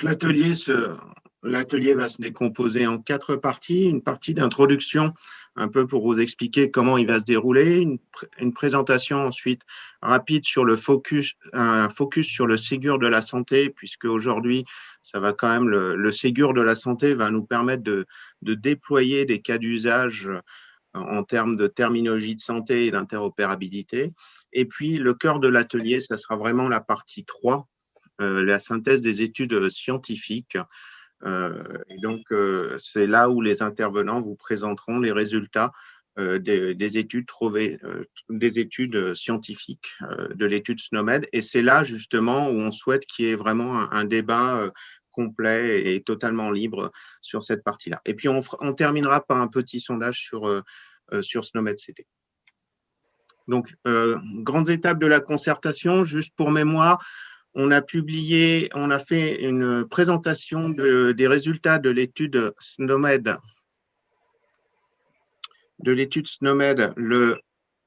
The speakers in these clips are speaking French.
l'atelier va se décomposer en 4 parties. Une partie d'introduction, un peu pour vous expliquer comment il va se dérouler. Une présentation ensuite rapide sur un focus sur le Ségur de la santé, puisque aujourd'hui, ça va quand même, le Ségur de la santé va nous permettre de déployer des cas d'usage en termes de terminologie de santé et d'interopérabilité. Et puis, le cœur de l'atelier, ça sera vraiment la partie 3, la synthèse des études scientifiques. Et donc, c'est là où les intervenants vous présenteront les résultats des études des études scientifiques de l'étude SNOMED. Et c'est là, justement, où on souhaite qu'il y ait vraiment un débat complet et totalement libre sur cette partie-là. Et puis, on terminera par un petit sondage sur SNOMED-CT. Donc, grandes étapes de la concertation, juste pour mémoire. On a fait une présentation des résultats de l'étude SNOMED, le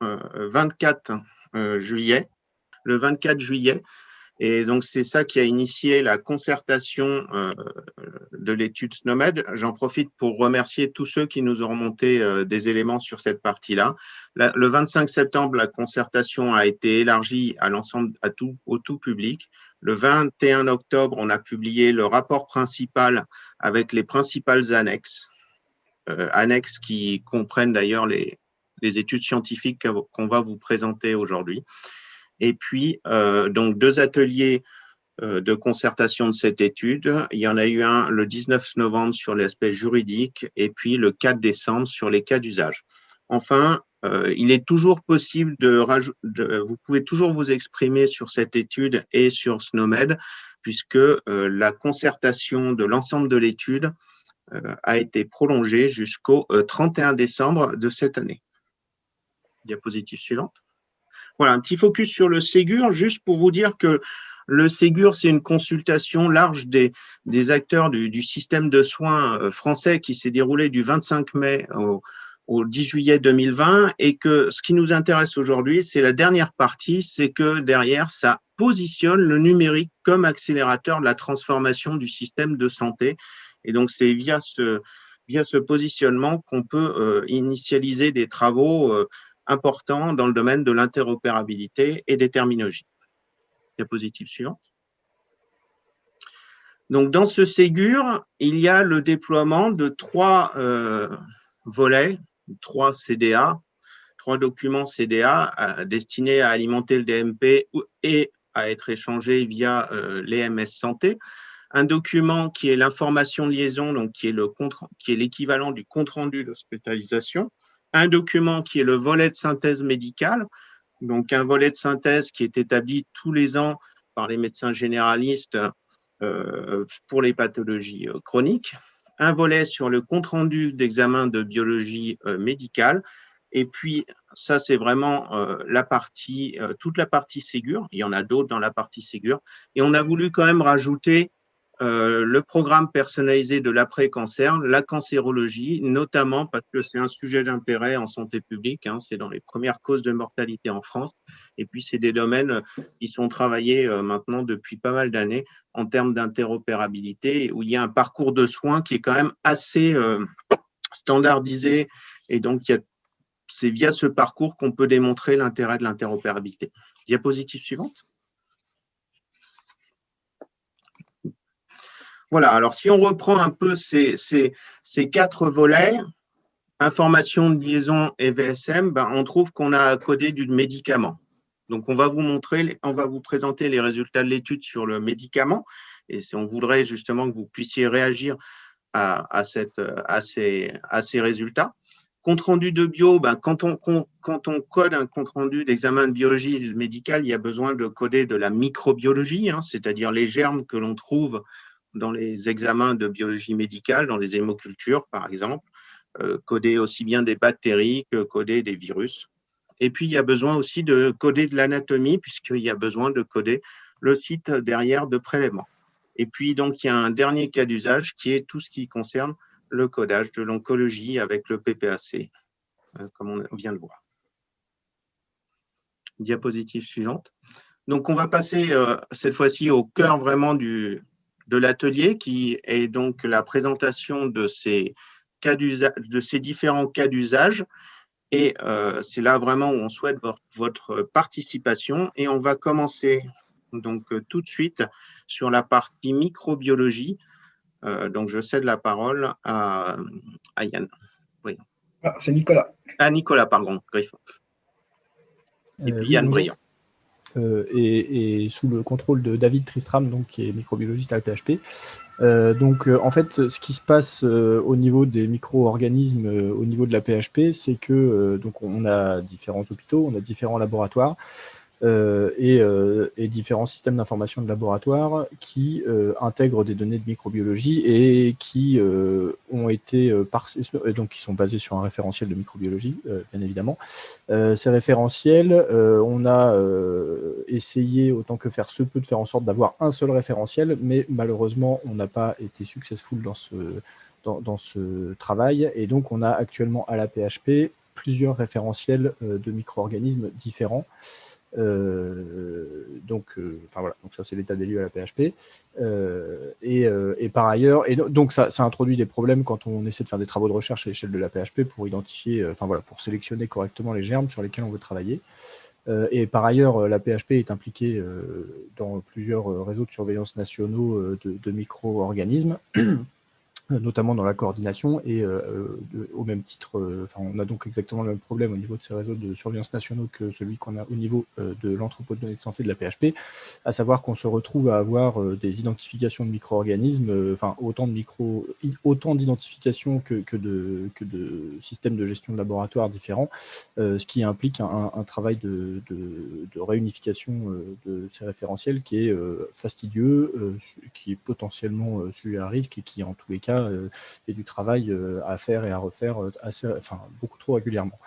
24 juillet. Le 24 juillet. Et donc, c'est ça qui a initié la concertation de l'étude SNOMED. J'en profite pour remercier tous ceux qui nous ont remonté des éléments sur cette partie-là. Le 25 septembre, la concertation a été élargie à l'ensemble, au tout public. Le 21 octobre, on a publié le rapport principal avec les principales annexes, annexes qui comprennent d'ailleurs les études scientifiques qu'on va vous présenter aujourd'hui. Et puis, donc, 2 ateliers de concertation de cette étude. Il y en a eu un le 19 novembre sur l'aspect juridique et puis le 4 décembre sur les cas d'usage. Enfin, il est toujours possible vous pouvez toujours vous exprimer sur cette étude et sur SNOMED, puisque la concertation de l'ensemble de l'étude a été prolongée jusqu'au 31 décembre de cette année. Diapositive suivante. Voilà, un petit focus sur le Ségur, juste pour vous dire que le Ségur, c'est une consultation large des acteurs du système de soins français qui s'est déroulé du 25 mai au 10 juillet 2020 et que ce qui nous intéresse aujourd'hui, c'est la dernière partie, c'est que derrière, ça positionne le numérique comme accélérateur de la transformation du système de santé. Et donc, c'est via ce positionnement qu'on peut initialiser des travaux important dans le domaine de l'interopérabilité et des terminologies. Diapositive suivante. Donc, dans ce Ségur, il y a le déploiement de 3 volets, 3 CDA, 3 documents CDA destinés à alimenter le DMP et à être échangés via l'EMS Santé. Un document qui est l'information de liaison, donc qui est l'équivalent du compte-rendu d'hospitalisation. Un document qui est le volet de synthèse médicale, donc un volet de synthèse qui est établi tous les ans par les médecins généralistes pour les pathologies chroniques. Un volet sur le compte-rendu d'examen de biologie médicale. Et puis, ça, c'est vraiment toute la partie Ségur. Il y en a d'autres dans la partie Ségur. Et on a voulu quand même rajouter le programme personnalisé de l'après-cancer, la cancérologie, notamment parce que c'est un sujet d'intérêt en santé publique, c'est dans les premières causes de mortalité en France, et puis c'est des domaines qui sont travaillés maintenant depuis pas mal d'années en termes d'interopérabilité, où il y a un parcours de soins qui est quand même assez standardisé, et donc c'est via ce parcours qu'on peut démontrer l'intérêt de l'interopérabilité. Diapositive suivante. Voilà, alors si on reprend un peu ces 4 volets, information de liaison et VSM, on trouve qu'on a codé du médicament. Donc, on va vous présenter les résultats de l'étude sur le médicament. Et on voudrait justement que vous puissiez réagir à ces résultats. Compte-rendu de bio, quand on code un compte-rendu d'examen de biologie médicale, il y a besoin de coder de la microbiologie, c'est-à-dire les germes que l'on trouve dans les examens de biologie médicale, dans les hémocultures, par exemple, coder aussi bien des bactéries que coder des virus. Et puis, il y a besoin aussi de coder de l'anatomie, puisqu'il y a besoin de coder le site derrière de prélèvement. Et puis, donc, il y a un dernier cas d'usage qui est tout ce qui concerne le codage de l'oncologie avec le PPAC, comme on vient de voir. Diapositive suivante. Donc, on va passer cette fois-ci au cœur vraiment du de l'atelier, qui est donc la présentation de ces différents cas d'usage. Et c'est là vraiment où on souhaite votre participation. Et on va commencer donc tout de suite sur la partie microbiologie. Donc, je cède la parole à Yann. Briand. Ah, c'est Nicolas. Ah, Nicolas, pardon, Griffon. Et puis Yann Briand. Et sous le contrôle de David Tristram, donc, qui est microbiologiste à la PHP. En fait, ce qui se passe au niveau des micro-organismes, au niveau de la PHP, c'est que donc on a différents hôpitaux, on a différents laboratoires et différents systèmes d'information de laboratoire qui intègrent des données de microbiologie et qui ont été donc qui sont basés sur un référentiel de microbiologie, bien évidemment. Ces référentiels, on a essayé autant que faire se peut de faire en sorte d'avoir un seul référentiel, mais malheureusement, on n'a pas été successful dans ce travail, et donc on a actuellement à la PHP plusieurs référentiels de micro-organismes différents. Donc ça c'est l'état des lieux à la PHP et par ailleurs, et donc ça introduit des problèmes quand on essaie de faire des travaux de recherche à l'échelle de la PHP pour identifier, pour sélectionner correctement les germes sur lesquels on veut travailler. Et par ailleurs, la PHP est impliquée dans plusieurs réseaux de surveillance nationaux de micro-organismes, notamment dans la coordination, et au même titre, on a donc exactement le même problème au niveau de ces réseaux de surveillance nationaux que celui qu'on a au niveau de l'entrepôt de données de santé de la PHP, à savoir qu'on se retrouve à avoir des identifications de micro-organismes, autant d'identifications que de systèmes de gestion de laboratoire différents, ce qui implique un travail de réunification de ces référentiels qui est fastidieux, qui est potentiellement sujet à risque et qui, en tous les cas, et du travail à faire et à refaire beaucoup trop régulièrement.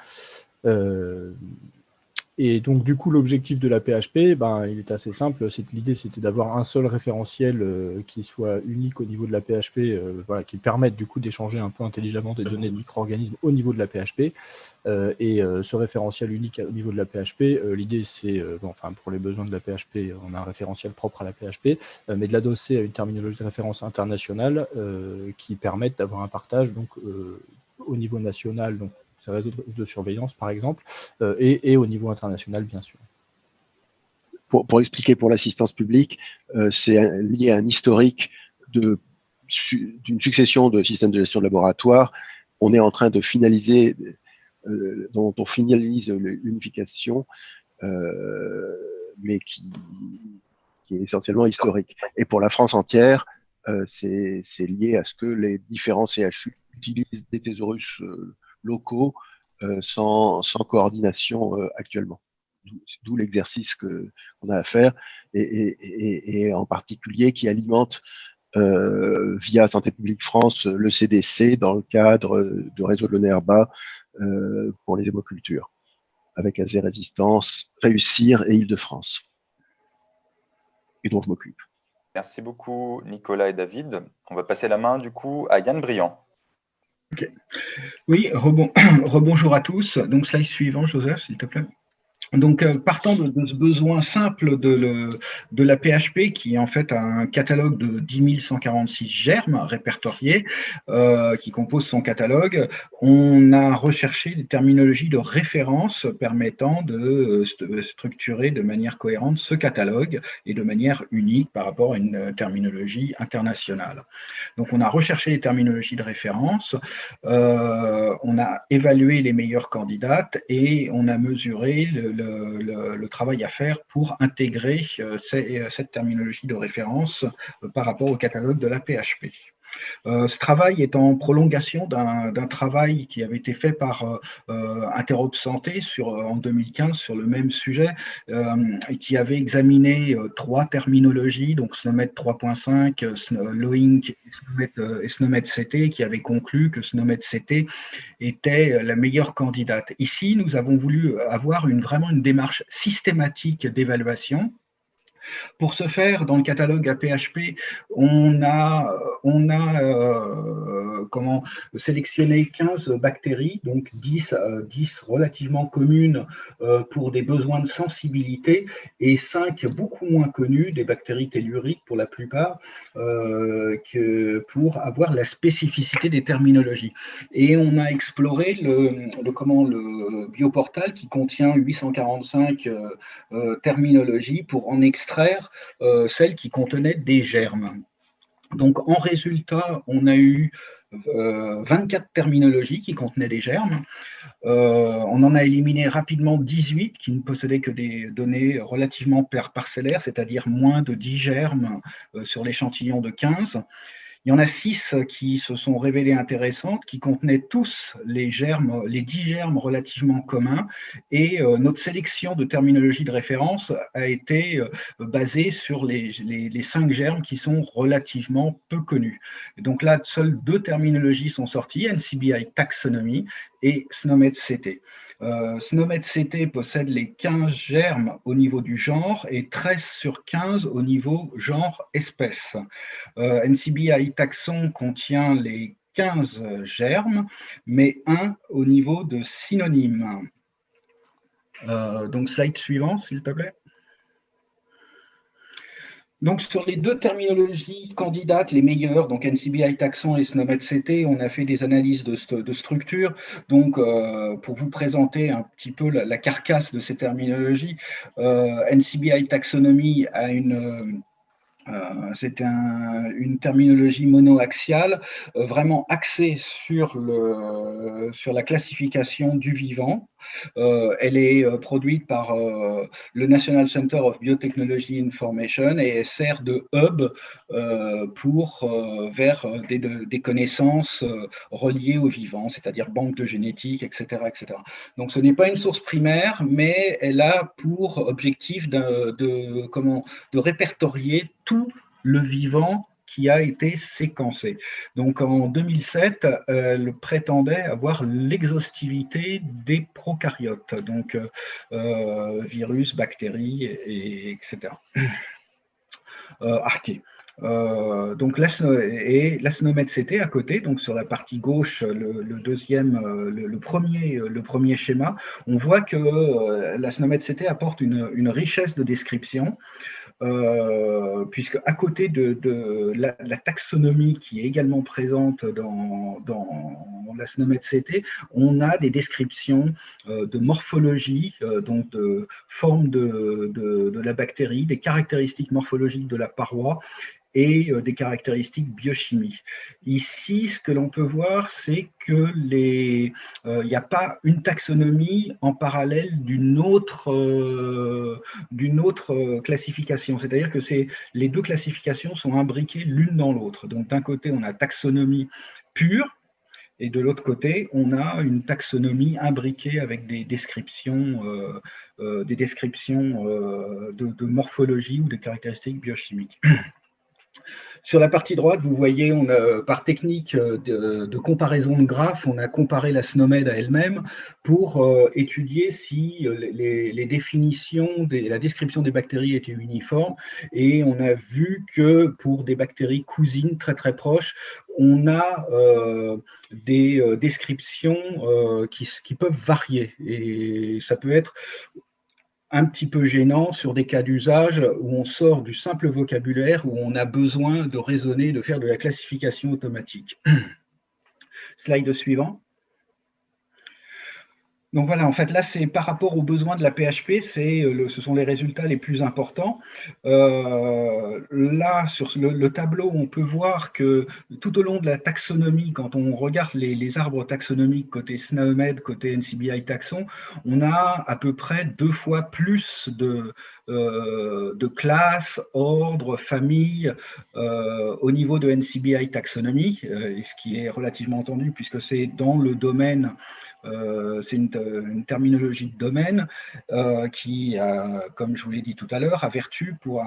Et donc, du coup, l'objectif de la PHP, il est assez simple. L'idée, c'était d'avoir un seul référentiel qui soit unique au niveau de la PHP, qui permette du coup d'échanger un peu intelligemment des données de micro-organismes au niveau de la PHP. Ce référentiel unique au niveau de la PHP, l'idée, c'est, pour les besoins de la PHP, on a un référentiel propre à la PHP, mais de l'adosser à une terminologie de référence internationale qui permette d'avoir un partage donc, au niveau national, donc ces réseaux de surveillance, par exemple, et au niveau international, bien sûr. Pour expliquer pour l'assistance publique, c'est lié à un historique d'une succession de systèmes de gestion de laboratoire. On est en train de finaliser, dont on finalise l'unification, mais qui est essentiellement historique. Et pour la France entière, c'est lié à ce que les différents CHU utilisent des thésaurus locaux sans coordination actuellement. D'où l'exercice qu'on a à faire, et en particulier qui alimente via Santé publique France le CDC dans le cadre de réseau de l'ONERBA pour les hémocultures, avec AZ Résistance, Réussir et Île-de-France, et dont je m'occupe. Merci beaucoup Nicolas et David. On va passer la main du coup à Yann Briand. Okay. Oui, rebonjour à tous. Donc, slide suivant, Joseph, s'il te plaît. Donc, partant de ce besoin simple de la PHP, qui en fait a un catalogue de 10 146 germes répertoriés, qui composent son catalogue, on a recherché des terminologies de référence permettant de structurer de manière cohérente ce catalogue et de manière unique par rapport à une terminologie internationale. Donc, on a recherché les terminologies de référence, on a évalué les meilleures candidates et on a mesuré le travail à faire pour intégrer cette terminologie de référence par rapport au catalogue de la PHP. Ce travail est en prolongation d'un travail qui avait été fait par Interop Santé en 2015 sur le même sujet, et qui avait examiné 3 terminologies, donc SNOMED 3.5, LOINC et SNOMED CT, qui avait conclu que SNOMED CT était la meilleure candidate. Ici, nous avons voulu avoir vraiment une démarche systématique d'évaluation. Pour ce faire, dans le catalogue APHP, on a comment sélectionner 15 bactéries, donc 10 relativement communes pour des besoins de sensibilité et 5 beaucoup moins connues, des bactéries telluriques pour la plupart, pour avoir la spécificité des terminologies. Et on a exploré le bioportal qui contient 845 terminologies pour en extraire celles qui contenaient des germes. Donc en résultat, on a eu 24 terminologies qui contenaient des germes. On en a éliminé rapidement 18 qui ne possédaient que des données relativement parcellaires, c'est-à-dire moins de 10 germes sur l'échantillon de 15. Il y en a 6 qui se sont révélées intéressantes, qui contenaient tous les 10 germes relativement communs, et notre sélection de terminologie de référence a été basée sur les 5 germes qui sont relativement peu connus. Et donc là, seules 2 terminologies sont sorties, NCBI Taxonomy et SNOMED-CT. SNOMED-CT possède les 15 germes au niveau du genre et 13 sur 15 au niveau genre-espèce. NCBI Taxon contient les 15 germes, mais 1 au niveau de synonyme. Donc, slide suivant, s'il te plaît. Donc, sur les 2 terminologies candidates, les meilleures, donc NCBI Taxon et SNOMED-CT, on a fait des analyses de structure. Donc, pour vous présenter un petit peu la carcasse de ces terminologies, NCBI Taxonomy a c'est une terminologie monoaxiale, vraiment axée sur la classification du vivant. Elle est produite par le National Center of Biotechnology Information et elle sert de hub vers des connaissances reliées au vivant, c'est-à-dire banque de génétique, etc., etc. Donc ce n'est pas une source primaire, mais elle a pour objectif de répertorier tout le vivant qui a été séquencé. Donc en 2007, elle prétendait avoir l'exhaustivité des prokaryotes, donc virus, bactéries, etc. Archée. Donc la SNOMED-CT à côté, donc sur la partie gauche, le premier schéma, on voit que la SNOMED-CT apporte une richesse de description, puisque à côté de la taxonomie qui est également présente dans la SNOMED-CT, on a des descriptions de morphologie, donc de forme de la bactérie, des caractéristiques morphologiques de la paroi, et des caractéristiques biochimiques. Ici, ce que l'on peut voir, c'est que il n'y a pas une taxonomie en parallèle d'une autre classification. C'est-à-dire que les 2 classifications sont imbriquées l'une dans l'autre. Donc d'un côté, on a taxonomie pure, et de l'autre côté, on a une taxonomie imbriquée avec des descriptions de morphologie ou de caractéristiques biochimiques. Sur la partie droite, vous voyez, par technique de comparaison de graphes, on a comparé la SNOMED à elle-même pour étudier si les définitions, la description des bactéries étaient uniformes. Et on a vu que pour des bactéries cousines très très proches, on a des descriptions qui peuvent varier. Et ça peut être un petit peu gênant sur des cas d'usage où on sort du simple vocabulaire, où on a besoin de raisonner, de faire de la classification automatique. Slide suivant. Donc voilà, en fait, là, c'est par rapport aux besoins de la PHP, ce sont les résultats les plus importants. Là, sur le tableau, on peut voir que tout au long de la taxonomie, quand on regarde les arbres taxonomiques côté SNOMED, côté NCBI Taxon, on a à peu près 2 fois plus de classes, ordres, familles au niveau de NCBI Taxonomy, ce qui est relativement entendu puisque c'est dans le domaine. C'est une terminologie de domaine qui, comme je vous l'ai dit tout à l'heure, a vertu pour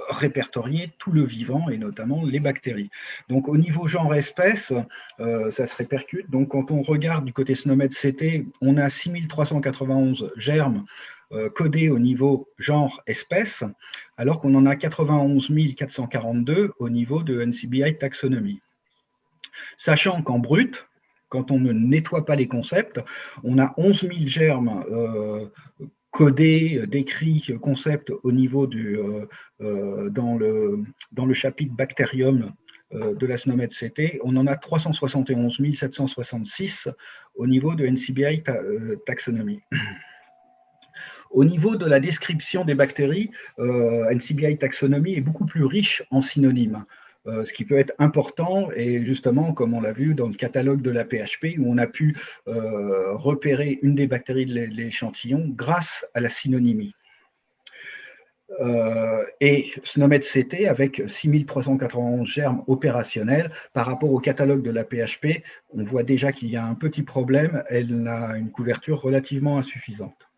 répertorier tout le vivant et notamment les bactéries. Donc au niveau genre-espèce, ça se répercute. Donc quand on regarde du côté SNOMED-CT, on a 6391 germes codés au niveau genre-espèce, alors qu'on en a 91 442 au niveau de NCBI Taxonomy. Sachant qu'en brut, quand on ne nettoie pas les concepts, on a 11 000 germes codés, décrits, concepts au niveau dans le chapitre bactérium de la SNOMED CT. On en a 371 766 au niveau de NCBI taxonomie. Au niveau de la description des bactéries, NCBI taxonomie est beaucoup plus riche en synonymes. Ce qui peut être important, et justement, comme on l'a vu dans le catalogue de la PHP, où on a pu repérer une des bactéries de l'échantillon grâce à la synonymie. Et SNOMED CT avec 6391 germes opérationnels par rapport au catalogue de la PHP, on voit déjà qu'il y a un petit problème, elle a une couverture relativement insuffisante.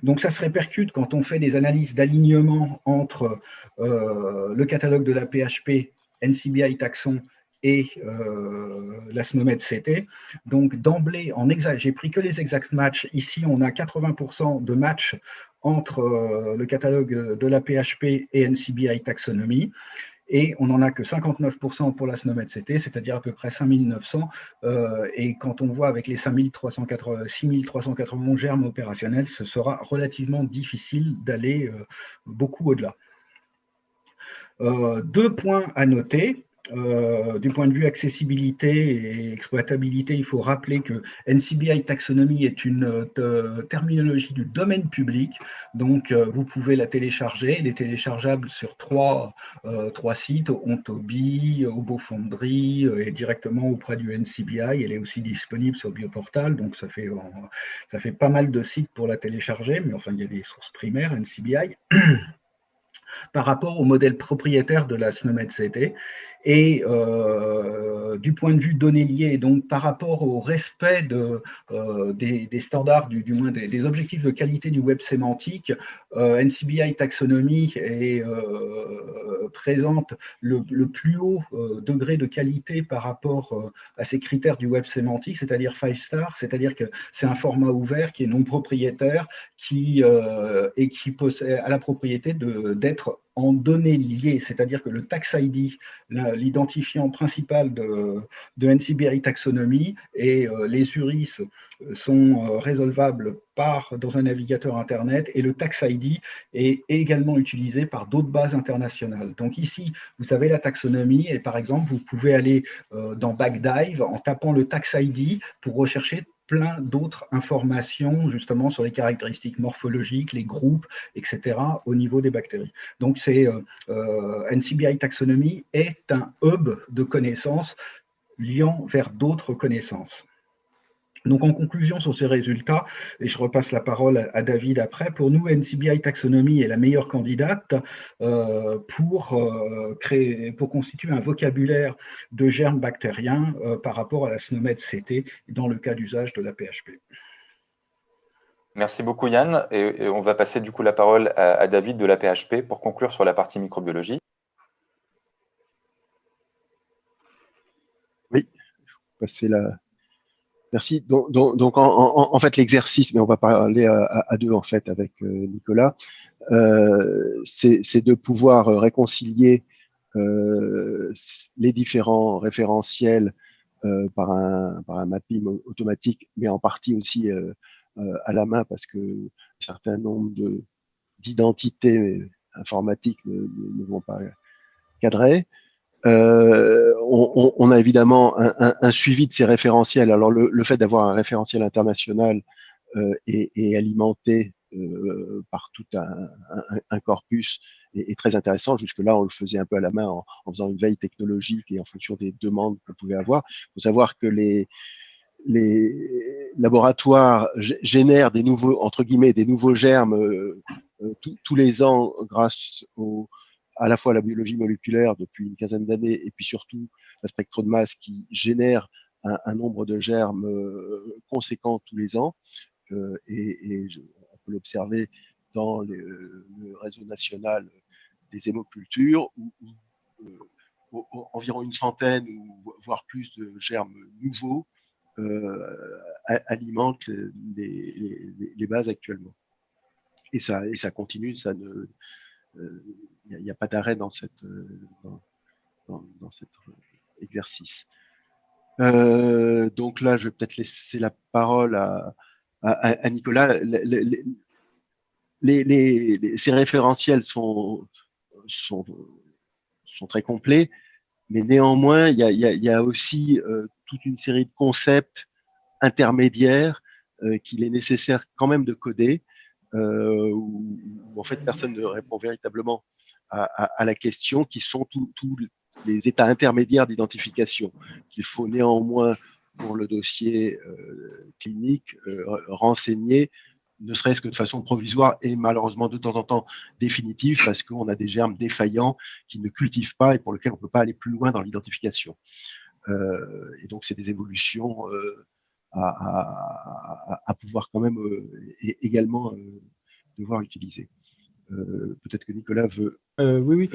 Donc ça se répercute quand on fait des analyses d'alignement entre le catalogue de la PHP, NCBI Taxon et la SNOMED CT. Donc d'emblée, j'ai pris que les exact matchs. Ici, on a 80% de matchs entre le catalogue de la PHP et NCBI Taxonomie. Et on n'en a que 59% pour la SNOMED CT, c'est-à-dire à peu près 5900. Et quand on voit avec les 6391 germes opérationnels, ce sera relativement difficile d'aller beaucoup au-delà. 2 points à noter. Du point de vue accessibilité et exploitabilité, il faut rappeler que NCBI taxonomie est une terminologie du domaine public, donc vous pouvez la télécharger. Elle est téléchargeable sur trois sites, Ontobi, Obofonderie et directement auprès du NCBI. Elle est aussi disponible sur Bioportal, donc ça fait pas mal de sites pour la télécharger, mais enfin il y a des sources primaires NCBI. Par rapport au modèle propriétaire de la SNOMED CT. Et du point de vue données liées, donc par rapport au respect des standards, du moins des objectifs de qualité du web sémantique, NCBI taxonomie présente le plus haut degré de qualité par rapport à ces critères du web sémantique, c'est-à-dire 5 stars, c'est-à-dire que c'est un format ouvert qui est non propriétaire et qui possède à la propriété d'être en données liées, c'est-à-dire que le tax ID, l'identifiant principal de NCBI taxonomie et les URIs sont résolvables dans un navigateur Internet et le tax ID est également utilisé par d'autres bases internationales. Donc ici, vous avez la taxonomie et par exemple, vous pouvez aller dans Backdive en tapant le tax ID pour rechercher plein d'autres informations justement sur les caractéristiques morphologiques, les groupes, etc. au niveau des bactéries. Donc NCBI taxonomie est un hub de connaissances liant vers d'autres connaissances. Donc en conclusion sur ces résultats, et je repasse la parole à David après, pour nous NCBI taxonomie est la meilleure candidate pour constituer un vocabulaire de germes bactériens par rapport à la SNOMED CT dans le cas d'usage de la PHP. Merci beaucoup Yann, et on va passer du coup la parole à David de la PHP pour conclure sur la partie microbiologie. Oui, je vais passer la... Merci. Donc en fait, l'exercice, mais on va parler à deux en fait avec Nicolas, c'est de pouvoir réconcilier les différents référentiels par un mapping automatique, mais en partie aussi à la main parce que un certain nombre d'identités informatiques ne vont pas cadrer. On a évidemment un suivi de ces référentiels. Alors le fait d'avoir un référentiel international est alimenté par tout un corpus est très intéressant. Jusque-là, on le faisait un peu à la main en faisant une veille technologique et en fonction des demandes qu'on pouvait avoir. Il faut savoir que les laboratoires génèrent des nouveaux, entre guillemets, des nouveaux germes tous les ans grâce à la fois la biologie moléculaire depuis une quinzaine d'années et puis surtout la spectromasse qui génère un nombre de germes conséquent tous les ans. On peut l'observer dans le réseau national des hémocultures où environ une centaine ou voire plus de germes nouveaux alimentent les bases actuellement. Et ça continue, ça ne il n'y a pas d'arrêt dans cet exercice. Donc là, je vais peut-être laisser la parole à Nicolas. Ces référentiels sont très complets, mais néanmoins, il y a aussi toute une série de concepts intermédiaires qu'il est nécessaire quand même de coder, où en fait personne ne répond véritablement à la question, qui sont tous les états intermédiaires d'identification qu'il faut néanmoins pour le dossier clinique renseigner, ne serait-ce que de façon provisoire et malheureusement de temps en temps définitive, parce qu'on a des germes défaillants qui ne cultivent pas et pour lesquels on ne peut pas aller plus loin dans l'identification. Et donc, c'est des évolutions à pouvoir quand même également devoir utiliser. Peut-être que Nicolas veut. Oui.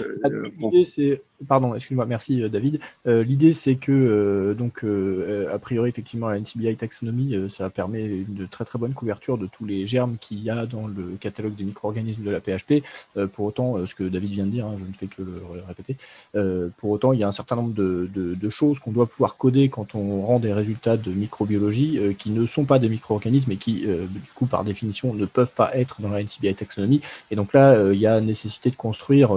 L'idée, c'est... Pardon, excuse-moi, merci David. L'idée, c'est que, a priori, effectivement, la NCBI taxonomie, ça permet une très très bonne couverture de tous les germes qu'il y a dans le catalogue des micro-organismes de la PHP. Pour autant, ce que David vient de dire, je ne fais que le répéter, pour autant, il y a un certain nombre de choses qu'on doit pouvoir coder quand on rend des résultats de microbiologie qui ne sont pas des micro-organismes et qui, du coup, par définition, ne peuvent pas être dans la NCBI taxonomie. Et donc là, il y a nécessité de construire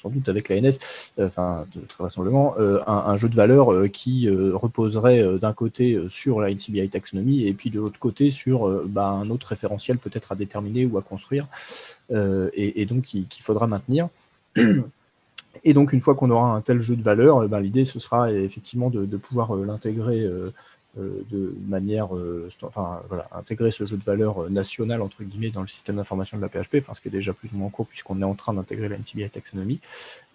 sans doute avec l'ANS, très vraisemblablement, un jeu de valeurs qui reposerait d'un côté sur la NCBI taxonomie et puis de l'autre côté sur un autre référentiel peut-être à déterminer ou à construire et donc qu'il faudra maintenir. Et donc une fois qu'on aura un tel jeu de valeurs, l'idée ce sera effectivement de pouvoir l'intégrer de manière, intégrer ce jeu de valeurs national entre guillemets dans le système d'information de la PHP, ce qui est déjà plus ou moins en cours puisqu'on est en train d'intégrer la NCBI taxonomie.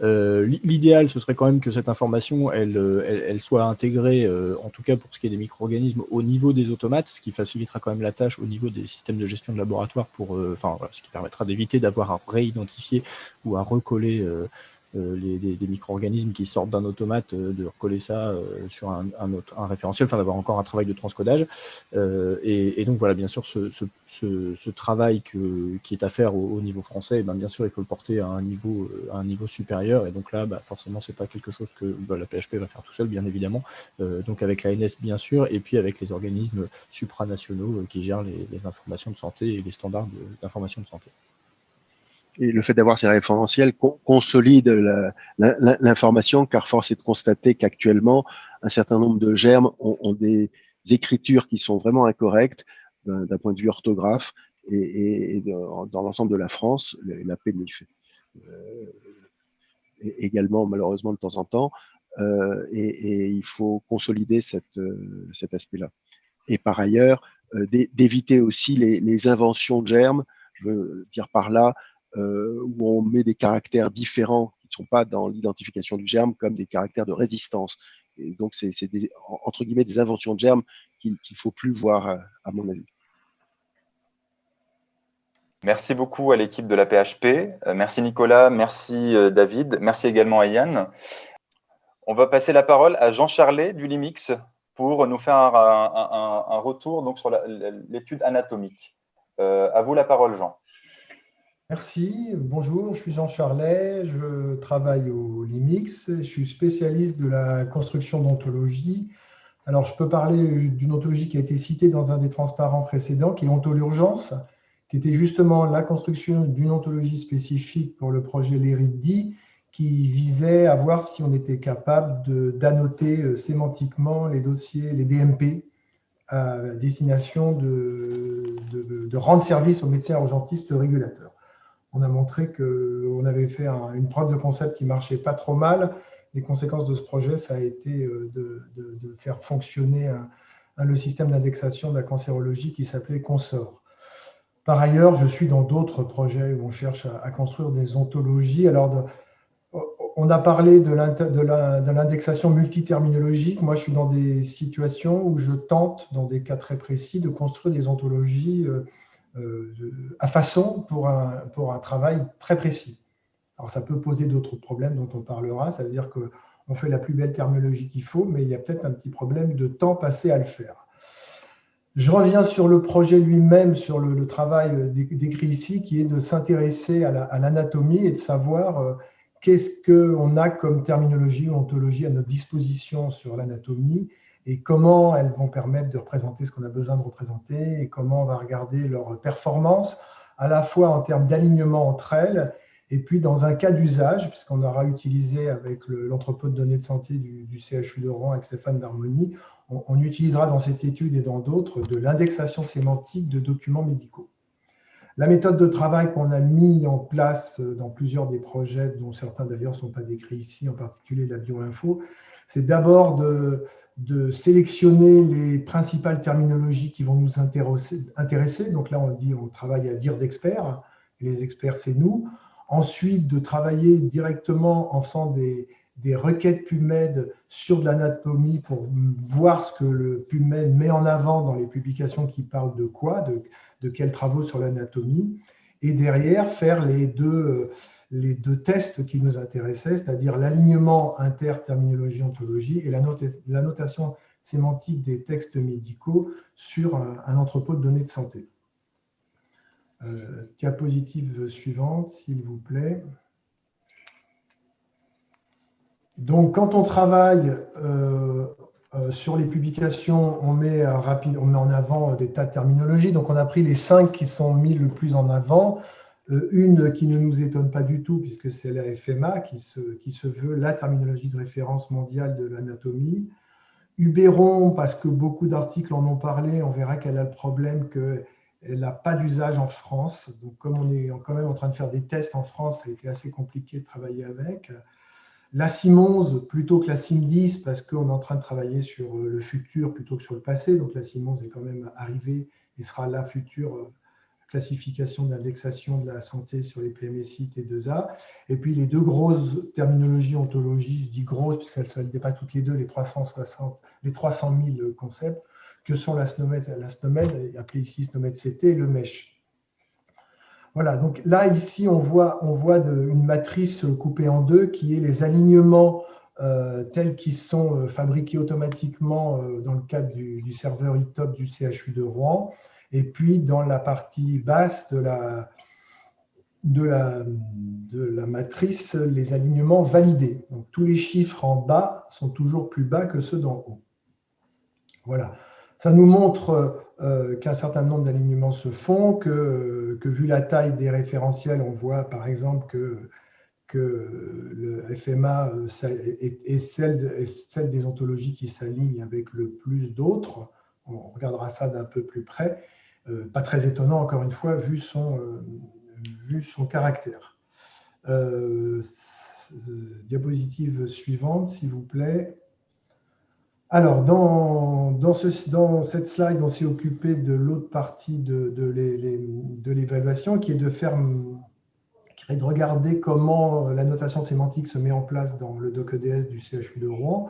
L'idéal, ce serait quand même que cette information, elle soit intégrée, en tout cas pour ce qui est des micro-organismes, au niveau des automates, ce qui facilitera quand même la tâche au niveau des systèmes de gestion de laboratoire ce qui permettra d'éviter d'avoir à réidentifier ou à recoller des micro-organismes qui sortent d'un automate, de recoller ça sur un référentiel, d'avoir encore un travail de transcodage. Et donc voilà, bien sûr, ce travail qui est à faire au niveau français, bien sûr, il faut le porter à un niveau supérieur. Et donc là, forcément, c'est pas quelque chose que la PHP va faire tout seul, bien évidemment. Donc avec l'ANS, bien sûr, et puis avec les organismes supranationaux qui gèrent les informations de santé et les standards d'information de santé. Et le fait d'avoir ces référentiels consolide l'information, car force est de constater qu'actuellement, un certain nombre de germes ont des écritures qui sont vraiment incorrectes d'un point de vue orthographe, et dans l'ensemble de la France, l'AP le fait également, malheureusement, de temps en temps, et il faut consolider cet aspect-là. Et par ailleurs, d'éviter aussi les inventions de germes, je veux dire par là, où on met des caractères différents qui ne sont pas dans l'identification du germe, comme des caractères de résistance. Et donc, c'est entre guillemets des inventions de germes qu'il ne faut plus voir, à mon avis. Merci beaucoup à l'équipe de la PHP. Merci Nicolas, merci David, merci également à Yann. On va passer la parole à Jean Charlet du LIMIX pour nous faire un retour donc, sur l'étude anatomique. À vous la parole, Jean. Merci, bonjour, je suis Jean Charlet, je travaille au LIMIX, je suis spécialiste de la construction d'ontologie. Alors, je peux parler d'une ontologie qui a été citée dans un des transparents précédents, qui est Ontolurgence, qui était justement la construction d'une ontologie spécifique pour le projet LERID-D, qui visait à voir si on était capable d'annoter sémantiquement les dossiers, les DMP, à destination de rendre service aux médecins urgentistes régulateurs. On a montré qu'on avait fait une preuve de concept qui ne marchait pas trop mal. Les conséquences de ce projet, ça a été de faire fonctionner le système d'indexation de la cancérologie qui s'appelait Consort. Par ailleurs, je suis dans d'autres projets où on cherche à construire des ontologies. Alors, on a parlé de l'indexation multiterminologique. Moi, je suis dans des situations où je tente, dans des cas très précis, de construire des ontologies à façon pour un travail très précis. Alors, ça peut poser d'autres problèmes dont on parlera. Ça veut dire qu'on fait la plus belle terminologie qu'il faut, mais il y a peut-être un petit problème de temps passé à le faire. Je reviens sur le projet lui-même, sur le travail décrit ici, qui est de s'intéresser à l'anatomie et de savoir qu'est-ce qu'on a comme terminologie ou ontologie à notre disposition sur l'anatomie et comment elles vont permettre de représenter ce qu'on a besoin de représenter et comment on va regarder leur performance, à la fois en termes d'alignement entre elles et puis dans un cas d'usage, puisqu'on aura utilisé avec l'entrepôt de données de santé du CHU de Rouen avec Stéphane Darmony, on utilisera dans cette étude et dans d'autres de l'indexation sémantique de documents médicaux. La méthode de travail qu'on a mis en place dans plusieurs des projets, dont certains d'ailleurs ne sont pas décrits ici, en particulier la bioinfo, c'est d'abord de sélectionner les principales terminologies qui vont nous intéresser. Donc là, on travaille à dire d'experts. Les experts, c'est nous. Ensuite, de travailler directement en faisant des requêtes PubMed sur de l'anatomie pour voir ce que le PubMed met en avant dans les publications qui parlent de quoi, de quels travaux sur l'anatomie. Et derrière, faire les deux tests qui nous intéressaient, c'est-à-dire l'alignement inter-terminologie-ontologie et la notation sémantique des textes médicaux sur un entrepôt de données de santé. Diapositive suivante, s'il vous plaît. Donc, quand on travaille sur les publications, on met en avant des tas de terminologies. Donc, on a pris les 5 qui sont mis le plus en avant. Une qui ne nous étonne pas du tout, puisque c'est la FMA qui se veut la terminologie de référence mondiale de l'anatomie. Uberon, parce que beaucoup d'articles en ont parlé, on verra qu'elle a le problème qu'elle n'a pas d'usage en France. Donc, comme on est quand même en train de faire des tests en France, ça a été assez compliqué de travailler avec. La CIM11 plutôt que la CIM10, parce qu'on est en train de travailler sur le futur plutôt que sur le passé. Donc, la CIM11 est quand même arrivée et sera la future classification d'indexation de la santé sur les PMSI T2A. Et puis, les deux grosses terminologies ontologies, je dis grosses puisqu'elles dépassent toutes les deux les 300 000 concepts, que sont la SNOMED, appelée ici SNOMED CT, et le MESH. Voilà, donc là, ici, on voit une matrice coupée en deux qui est les alignements tels qu'ils sont fabriqués automatiquement dans le cadre du serveur eTop du CHU de Rouen. Et puis, dans la partie basse de la matrice, les alignements validés. Donc, tous les chiffres en bas sont toujours plus bas que ceux d'en haut. Voilà. Ça nous montre qu'un certain nombre d'alignements se font, que vu la taille des référentiels, on voit par exemple que le FMA est celle des ontologies qui s'alignent avec le plus d'autres. On regardera ça d'un peu plus près. Pas très étonnant, encore une fois, vu son caractère. Diapositive suivante, s'il vous plaît. Alors, dans cette slide, on s'est occupé de l'autre partie de l'évaluation, qui est de regarder comment la notation sémantique se met en place dans le doc-EDS du CHU de Rouen.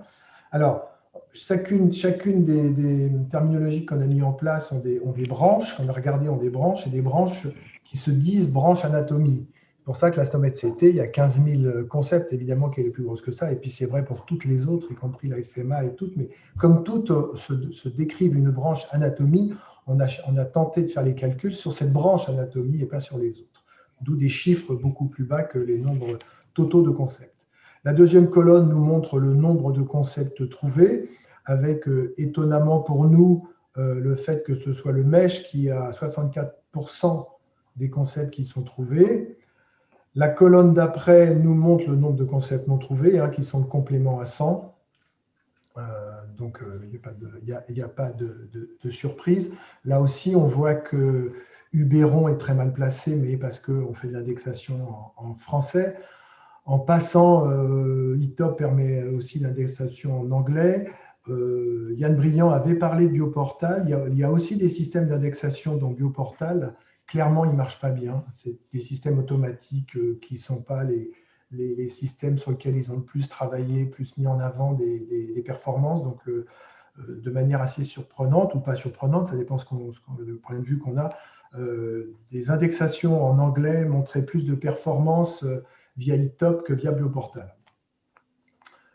Alors, chacune des terminologies qu'on a mis en place ont des branches, qu'on a regardé ont des branches, et des branches qui se disent branches anatomie. C'est pour ça que la SNOMED CT, il y a 15 000 concepts, évidemment, qui est plus grosse que ça, et puis c'est vrai pour toutes les autres, y compris la FMA et toutes, mais comme toutes se décrivent une branche anatomie, on a tenté de faire les calculs sur cette branche anatomie et pas sur les autres, d'où des chiffres beaucoup plus bas que les nombres totaux de concepts. La deuxième colonne nous montre le nombre de concepts trouvés, avec étonnamment pour nous le fait que ce soit le MESH qui a 64% des concepts qui sont trouvés. La colonne d'après nous montre le nombre de concepts non trouvés, qui sont le complément à 100. Donc, il n'y a pas de surprise. Là aussi, on voit que Uberon est très mal placé, mais parce qu'on fait de l'indexation en français. En passant, eTop permet aussi l'indexation en anglais. Yann Briand avait parlé de Bioportal. Il y a aussi des systèmes d'indexation dans Bioportal. Clairement, ils ne marchent pas bien. C'est des systèmes automatiques qui ne sont pas les systèmes sur lesquels ils ont le plus travaillé, plus mis en avant des performances. Donc, de manière assez surprenante ou pas surprenante, ça dépend du point de vue qu'on a, des indexations en anglais montraient plus de performances via eTop que via Bioportal.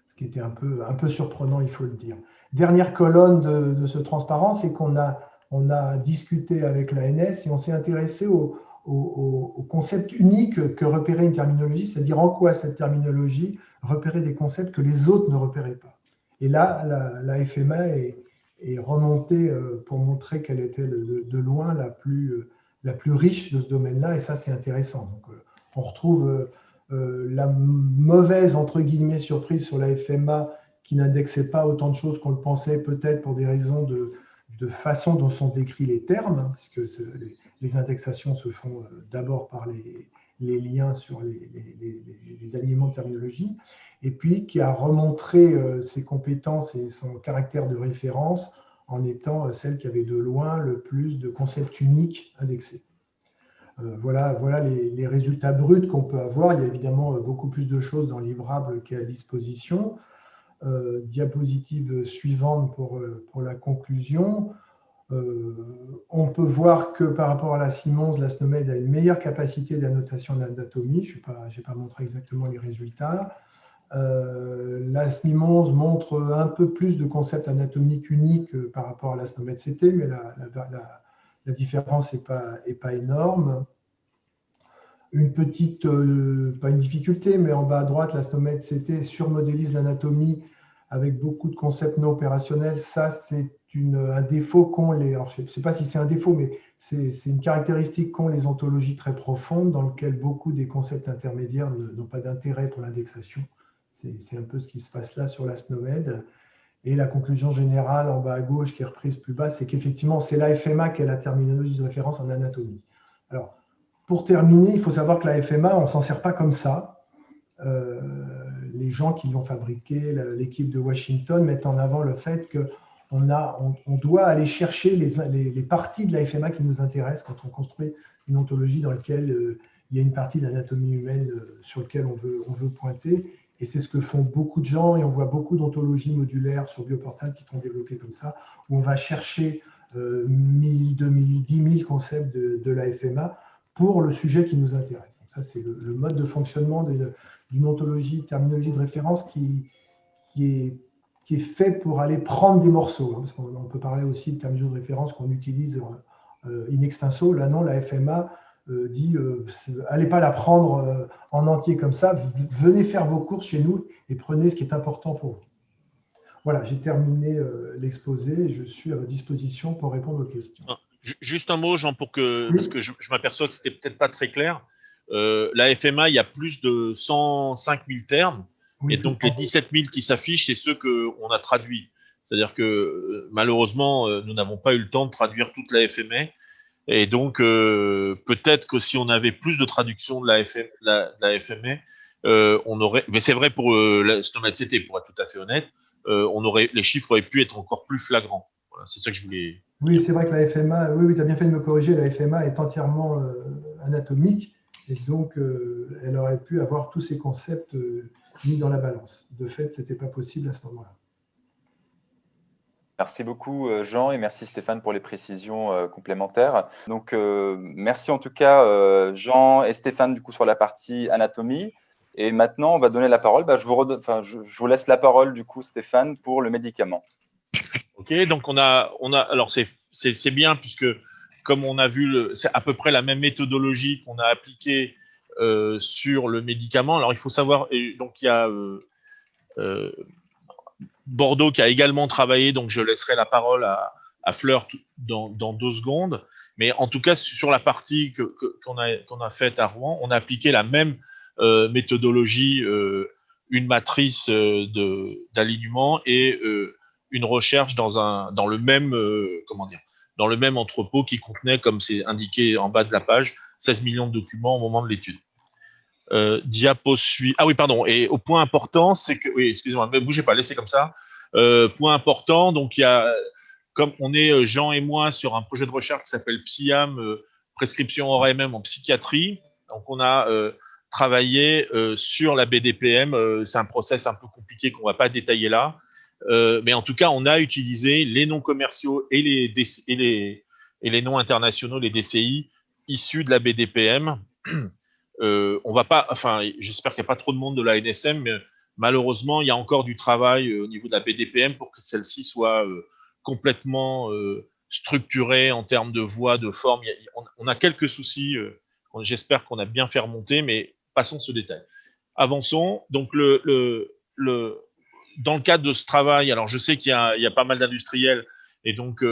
Ce qui était un peu surprenant, il faut le dire. Dernière colonne de ce transparent, c'est qu'on a discuté avec l'ANS et on s'est intéressé aux au concept unique que repérait une terminologie, c'est-à-dire en quoi cette terminologie repérait des concepts que les autres ne repéraient pas. Et là, la FMA est remontée pour montrer qu'elle était de loin la plus riche de ce domaine-là, et ça, c'est intéressant. Donc, on retrouve la mauvaise, entre guillemets, surprise sur la FMA qui n'indexait pas autant de choses qu'on le pensait, peut-être pour des raisons de façon dont sont décrits les termes, hein, puisque les indexations se font d'abord par les liens sur les alignements de terminologie, et puis qui a remontré ses compétences et son caractère de référence en étant celle qui avait de loin le plus de concepts uniques indexés. Voilà les résultats bruts qu'on peut avoir. Il y a évidemment beaucoup plus de choses dans Librable qui est à disposition. Diapositive suivante pour la conclusion. On peut voir que par rapport à la Simons, la SNOMED a une meilleure capacité d'annotation d'anatomie. Je n'ai pas montré exactement les résultats. La SNIMONS montre un peu plus de concepts anatomiques uniques par rapport à la SNOMED CT, mais la différence n'est pas énorme. Une petite, pas une difficulté, mais en bas à droite, la SNOMED CT surmodélise l'anatomie avec beaucoup de concepts non opérationnels. Ça, c'est un défaut qu'ont les... Alors, je ne sais pas si c'est un défaut, mais c'est une caractéristique qu'ont les ontologies très profondes, dans lesquelles beaucoup des concepts intermédiaires n'ont pas d'intérêt pour l'indexation. C'est un peu ce qui se passe là sur la SNOMED. Et la conclusion générale, en bas à gauche, qui est reprise plus bas, c'est qu'effectivement, c'est la FMA qui est la terminologie de référence en anatomie. Alors, pour terminer, il faut savoir que la FMA, on ne s'en sert pas comme ça. Les gens qui l'ont fabriquée, l'équipe de Washington, mettent en avant le fait qu'on doit aller chercher les parties de la FMA qui nous intéressent quand on construit une ontologie dans laquelle il y a une partie d'anatomie humaine sur laquelle on veut pointer. Et c'est ce que font beaucoup de gens, et on voit beaucoup d'ontologies modulaires sur Bioportal qui sont développées comme ça, où on va chercher 1000, 2000, 10 000 concepts de la FMA pour le sujet qui nous intéresse. Donc ça, c'est le mode de fonctionnement d'une ontologie, terminologie de référence qui est fait pour aller prendre des morceaux. Hein, parce qu'on peut parler aussi de terminologie de référence qu'on utilise in extenso. Là, non, la FMA dit allez pas la prendre en entier comme ça, venez faire vos courses chez nous et prenez ce qui est important pour vous. Voilà, j'ai terminé l'exposé et je suis à votre disposition pour répondre aux questions. Juste un mot, Jean, parce que je m'aperçois que c'était peut-être pas très clair. La FMA, il y a plus de 105 000 termes, oui, et donc les 17 000 qui s'affichent, c'est ceux qu'on a traduits. C'est-à-dire que malheureusement, nous n'avons pas eu le temps de traduire toute la FMA. Et donc, peut-être que si on avait plus de traduction de la FMA, on aurait. Mais c'est vrai pour la SNOMED CT, pour être tout à fait honnête, les chiffres auraient pu être encore plus flagrants. Voilà, c'est ça que je voulais. Oui, c'est vrai que la FMA, oui, tu as bien fait de me corriger, la FMA est entièrement anatomique, et donc elle aurait pu avoir tous ces concepts mis dans la balance. De fait, ce n'était pas possible à ce moment-là. Merci beaucoup Jean et merci Stéphane pour les précisions complémentaires. Donc merci en tout cas Jean et Stéphane du coup sur la partie anatomie. Et maintenant on va donner la parole. Je vous laisse la parole du coup Stéphane pour le médicament. Ok, donc on a alors c'est bien puisque comme on a vu c'est à peu près la même méthodologie qu'on a appliquée sur le médicament. Alors il faut savoir donc il y a Bordeaux qui a également travaillé, donc je laisserai la parole à Fleur dans 2 secondes. Mais en tout cas, sur la partie qu'on a faite à Rouen, on a appliqué la même méthodologie, une matrice d'alignement et une recherche dans le même dans le même entrepôt qui contenait, comme c'est indiqué en bas de la page, 16 millions de documents au moment de l'étude. Diapo suivant. Ah oui, pardon. Et au point important, c'est que... Oui, excusez-moi, ne bougez pas, laissez comme ça. Point important, donc il y a... Comme on est, Jean et moi, sur un projet de recherche qui s'appelle PSIAM, prescription ORMM en psychiatrie. Donc on a travaillé sur la BDPM. C'est un process un peu compliqué qu'on ne va pas détailler là. Mais en tout cas, on a utilisé les noms commerciaux et les noms internationaux, les DCI, issus de la BDPM. On va pas, enfin, j'espère qu'il n'y a pas trop de monde de la NSM, mais malheureusement, il y a encore du travail au niveau de la BDPM pour que celle-ci soit complètement structurée en termes de voix, de forme. On a quelques soucis J'espère qu'on a bien fait remonter, mais passons ce détail. Avançons. Donc, dans le cadre de ce travail, alors je sais qu'il y a pas mal d'industriels, et donc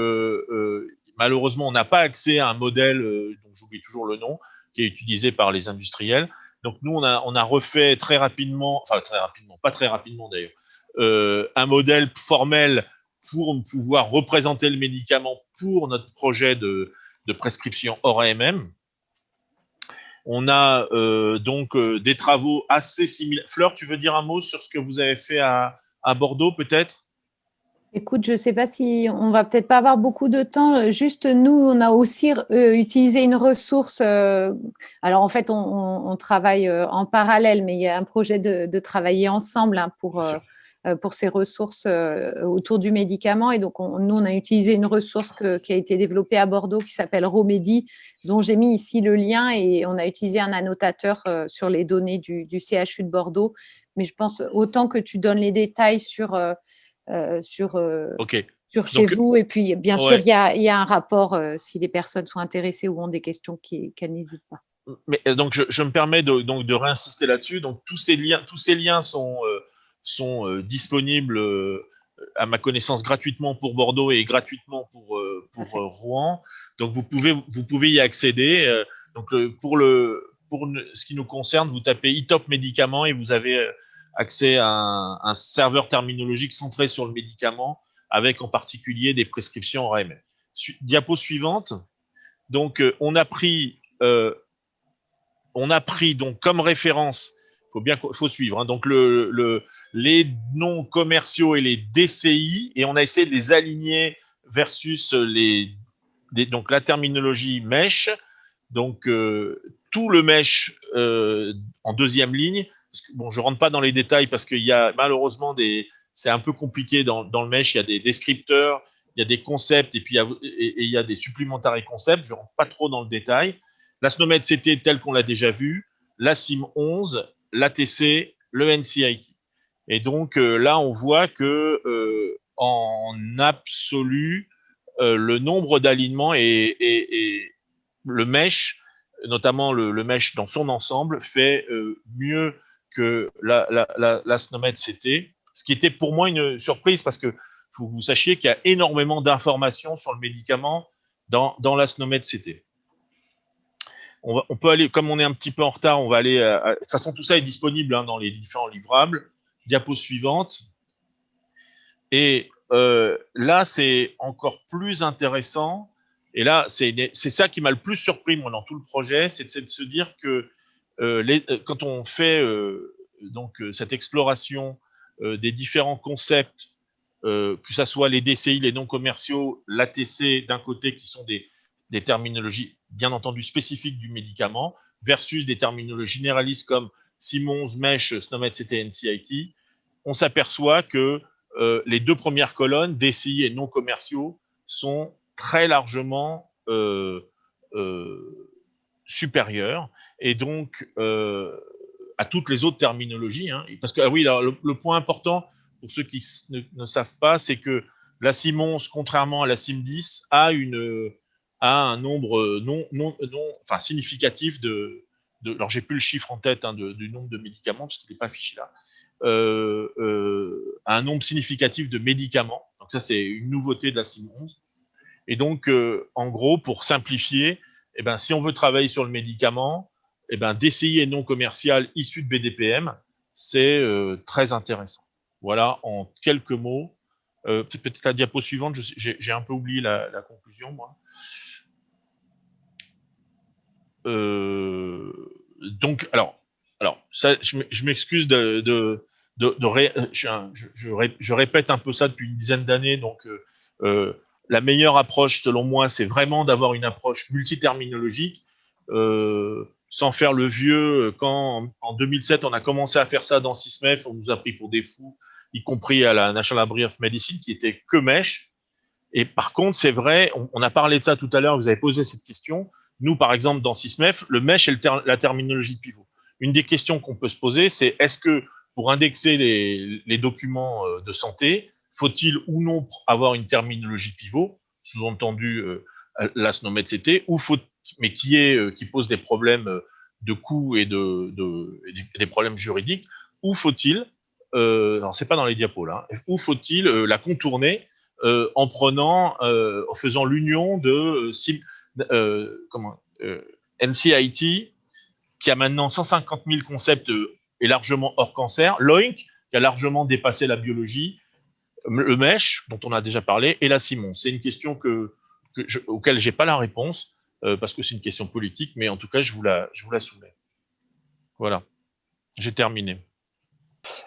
malheureusement, on n'a pas accès à un modèle, dont j'oublie toujours le nom, qui est utilisé par les industriels. Donc nous, on a refait très rapidement, enfin très rapidement, pas très rapidement d'ailleurs, un modèle formel pour pouvoir représenter le médicament pour notre projet de prescription hors AMM. On a donc des travaux assez similaires. Fleur, tu veux dire un mot sur ce que vous avez fait à Bordeaux, peut-être? Écoute, je ne sais pas si on va peut-être pas avoir beaucoup de temps. Juste, nous, on a aussi utilisé une ressource. Alors, en fait, on travaille en parallèle, mais il y a un projet de travailler ensemble pour ces ressources autour du médicament. Et donc, nous, on a utilisé une ressource qui a été développée à Bordeaux qui s'appelle Romedi, dont j'ai mis ici le lien. Et on a utilisé un annotateur sur les données du CHU de Bordeaux. Mais je pense autant que tu donnes les détails sur chez vous. Et puis, bien sûr, il y a un rapport si les personnes sont intéressées ou ont des questions qu'elles n'hésitent pas. Mais, donc, je me permets de réinsister là-dessus. Donc, tous ces liens sont disponibles, à ma connaissance, gratuitement pour Bordeaux et gratuitement pour Rouen. Donc, vous pouvez y accéder. Donc, pour ce qui nous concerne, vous tapez e-top médicaments et vous avez accès à un serveur terminologique centré sur le médicament, avec en particulier des prescriptions en AMM. Diapo suivante. Donc, on a pris donc comme référence, faut suivre, hein, donc les noms commerciaux et les DCI, et on a essayé de les aligner versus donc la terminologie MESH. Donc, tout le MESH en deuxième ligne. Bon, je ne rentre pas dans les détails parce qu'il y a malheureusement c'est un peu compliqué dans le MESH. Il y a des descripteurs, il y a des concepts, et puis il y a des supplémentaires et concepts. Je ne rentre pas trop dans le détail. La SNOMED CT tel qu'on l'a déjà vu, la CIM 11, l'ATC, le NCIT. Et donc là, on voit que en absolu, le nombre d'alignements et le MESH, notamment le MESH dans son ensemble, fait mieux que la SNOMED CT, ce qui était pour moi une surprise, parce que faut que vous sachiez qu'il y a énormément d'informations sur le médicament dans la SNOMED CT. On peut aller, comme on est un petit peu en retard, on va aller. De toute façon, tout ça est disponible dans les différents livrables. Diapo suivante. Et là, c'est encore plus intéressant. Et là, c'est ça qui m'a le plus surpris, moi, dans tout le projet, c'est de se dire que quand on fait cette exploration des différents concepts, que ce soit les DCI, les non commerciaux, l'ATC d'un côté, qui sont des terminologies bien entendu spécifiques du médicament, versus des terminologies généralistes comme Simons, MESH, SNOMED, CT, NCIT, on s'aperçoit que les deux premières colonnes, DCI et non commerciaux, sont très largement supérieures, et donc à toutes les autres terminologies. Hein, parce que, oui, alors, le point important, pour ceux qui ne savent pas, c'est que la Simons, contrairement à la SIM10, a un nombre significatif alors j'ai plus le chiffre en tête du nombre de médicaments, parce qu'il n'est pas affiché là, un nombre significatif de médicaments. Donc ça, c'est une nouveauté de la Simons. Et donc, en gros, pour simplifier, si on veut travailler sur le médicament, DCI et non commercial issu de BDPM, c'est très intéressant. Voilà, en quelques mots. Peut-être la diapo suivante, j'ai un peu oublié la conclusion, moi. Donc, alors ça, je m'excuse je répète un peu ça depuis une dizaine d'années. Donc, la meilleure approche, selon moi, c'est vraiment d'avoir une approche multiterminologique, sans faire le vieux. Quand en 2007, on a commencé à faire ça dans SysMef, on nous a pris pour des fous, y compris à la National Library of Medicine, qui était que MESH. Et par contre, c'est vrai, on a parlé de ça tout à l'heure, vous avez posé cette question. Nous, par exemple, dans SysMef, le MESH est la terminologie pivot. Une des questions qu'on peut se poser, c'est est-ce que pour indexer les documents de santé, faut-il ou non avoir une terminologie pivot, sous-entendu la SNOMED CT, ou mais qui pose des problèmes de coûts et des problèmes juridiques, ou faut-il, alors c'est pas dans les diapos là, ou faut-il la contourner en faisant l'union de NCIT, qui a maintenant 150 000 concepts et largement hors cancer, l'OINC, qui a largement dépassé la biologie, le MESH, dont on a déjà parlé, et la Simons. C'est une question auquel je n'ai pas la réponse, parce que c'est une question politique, mais en tout cas, je vous la soumets. Voilà, j'ai terminé.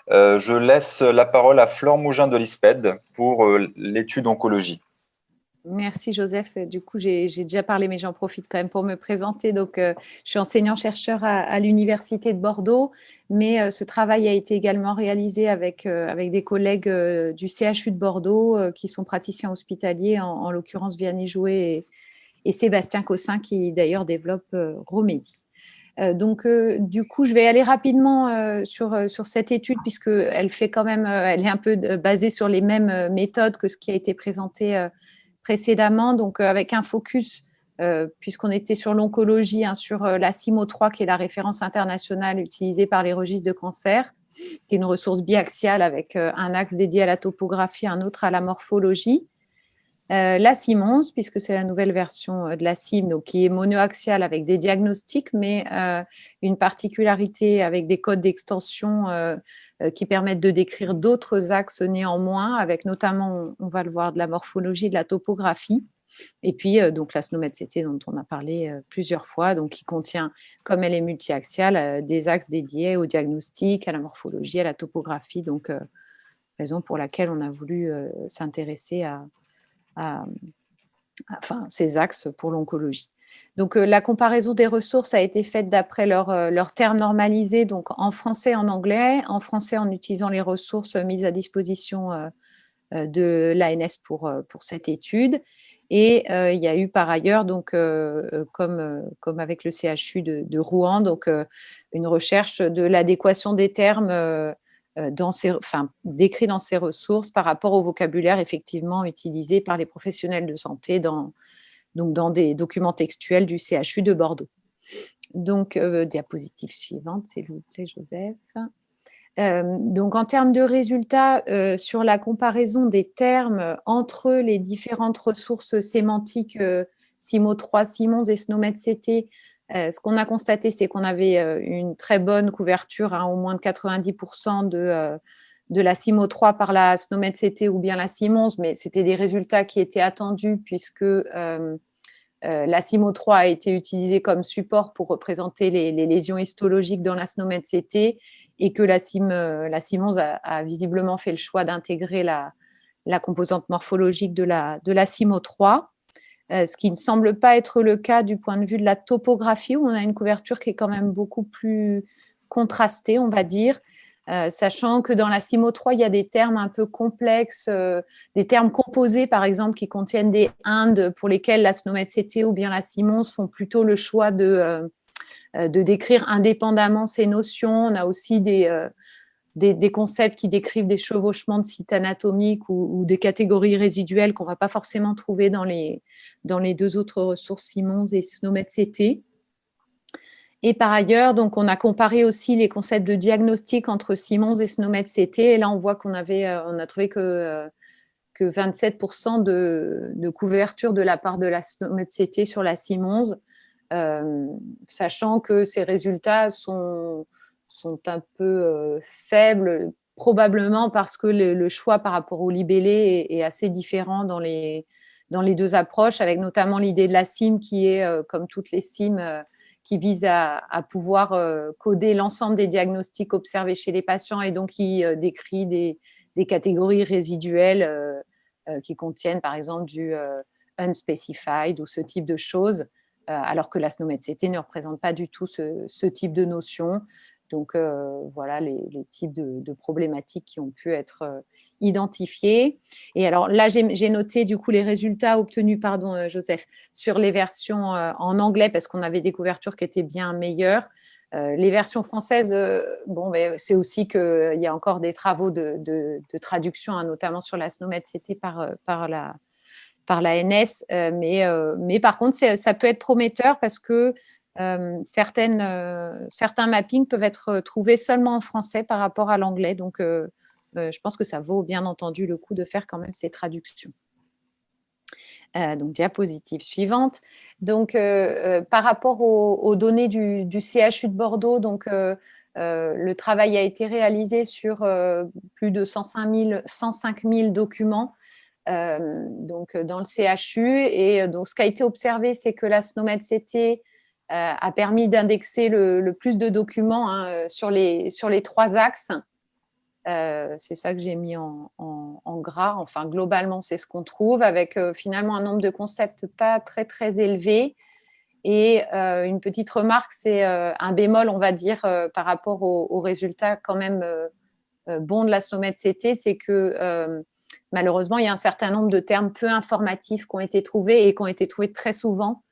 Je laisse la parole à Flore Mougin de l'ISPED pour l'étude oncologie. Merci Joseph. Du coup, j'ai déjà parlé, mais j'en profite quand même pour me présenter. Donc, je suis enseignant-chercheur à l'Université de Bordeaux, mais ce travail a été également réalisé avec des collègues du CHU de Bordeaux qui sont praticiens hospitaliers, en l'occurrence Vianney Jouet et Sébastien Cossin, qui d'ailleurs développe Romedi. Donc, du coup, je vais aller rapidement sur cette étude, puisqu'elle fait quand même, elle est un peu basée sur les mêmes méthodes que ce qui a été présenté précédemment, donc avec un focus, puisqu'on était sur l'oncologie, sur la CIMO3, qui est la référence internationale utilisée par les registres de cancer, qui est une ressource biaxiale avec un axe dédié à la topographie, un autre à la morphologie. La Simons, puisque c'est la nouvelle version de la CIM, donc qui est monoaxiale avec des diagnostics, mais une particularité avec des codes d'extension qui permettent de décrire d'autres axes néanmoins, avec notamment, on va le voir, de la morphologie, de la topographie. Et puis, donc la SNOMED-CT dont on a parlé plusieurs fois, donc qui contient, comme elle est multiaxiale, des axes dédiés au diagnostic, à la morphologie, à la topographie. Donc, raison pour laquelle on a voulu s'intéresser à ces axes pour l'oncologie. Donc, la comparaison des ressources a été faite d'après leur terme normalisé, donc en français et en anglais. En français, en utilisant les ressources mises à disposition de l'ANS pour cette étude. Et il y a eu par ailleurs, donc, comme avec le CHU de Rouen, donc, une recherche de l'adéquation des termes décrit dans ces ressources par rapport au vocabulaire effectivement utilisé par les professionnels de santé dans des documents textuels du CHU de Bordeaux. Donc, diapositive suivante, s'il vous plaît, Joseph. Donc, en termes de résultats, sur la comparaison des termes entre les différentes ressources sémantiques CIMO3, Simons et SNOMED-CT, ce qu'on a constaté, c'est qu'on avait une très bonne couverture, au moins de 90% de la CIMO3 par la SNOMED-CT ou bien la Simons, mais c'était des résultats qui étaient attendus puisque la CIMO3 a été utilisée comme support pour représenter les lésions histologiques dans la SNOMED-CT et que la Simons a visiblement fait le choix d'intégrer la composante morphologique de la CIMO3. Ce qui ne semble pas être le cas du point de vue de la topographie, où on a une couverture qui est quand même beaucoup plus contrastée, on va dire, sachant que dans la CIMO3, il y a des termes un peu complexes, des termes composés, par exemple, qui contiennent des indes pour lesquels la SNOMED-CT ou bien la Simons font plutôt le choix de décrire indépendamment ces notions. On a aussi des concepts qui décrivent des chevauchements de sites anatomiques ou des catégories résiduelles qu'on ne va pas forcément trouver dans les deux autres ressources Simons et SNOMED-CT. Et par ailleurs, donc, on a comparé aussi les concepts de diagnostic entre Simons et SNOMED-CT. Et là, on voit on a trouvé que 27% de couverture de la part de la SNOMED-CT sur la Simons, sachant que ces résultats sont un peu faibles, probablement parce que le choix par rapport au libellé est assez différent dans les deux approches, avec notamment l'idée de la CIM qui est, comme toutes les CIM, qui vise à pouvoir coder l'ensemble des diagnostics observés chez les patients et donc qui décrit des catégories résiduelles qui contiennent par exemple du unspecified ou ce type de choses, alors que la SNOMED-CT ne représente pas du tout ce type de notion. Donc, voilà les types de problématiques qui ont pu être identifiées. Et alors là, j'ai noté du coup les résultats obtenus, pardon Joseph, sur les versions en anglais parce qu'on avait des couvertures qui étaient bien meilleures. Les versions françaises, c'est aussi qu'il y a encore des travaux de traduction, notamment sur la SNOMED-CT par par l'ANS, mais par contre, ça peut être prometteur parce que certains mappings peuvent être trouvés seulement en français par rapport à l'anglais. Donc, je pense que ça vaut bien entendu le coup de faire quand même ces traductions. Donc, diapositive suivante. Donc, par rapport aux données du CHU de Bordeaux, donc, le travail a été réalisé sur plus de 105 000 documents donc, dans le CHU. Et donc, ce qui a été observé, c'est que la SNOMED-CT a permis d'indexer le plus de documents sur les 3 axes. C'est ça que j'ai mis en gras. Enfin, globalement, c'est ce qu'on trouve, avec finalement un nombre de concepts pas très, très élevé. Et une petite remarque, c'est un bémol, on va dire, par rapport aux résultats quand même bons de la SNOMED-CT, c'est que malheureusement, il y a un certain nombre de termes peu informatifs qui ont été trouvés et qui ont été trouvés très souvent.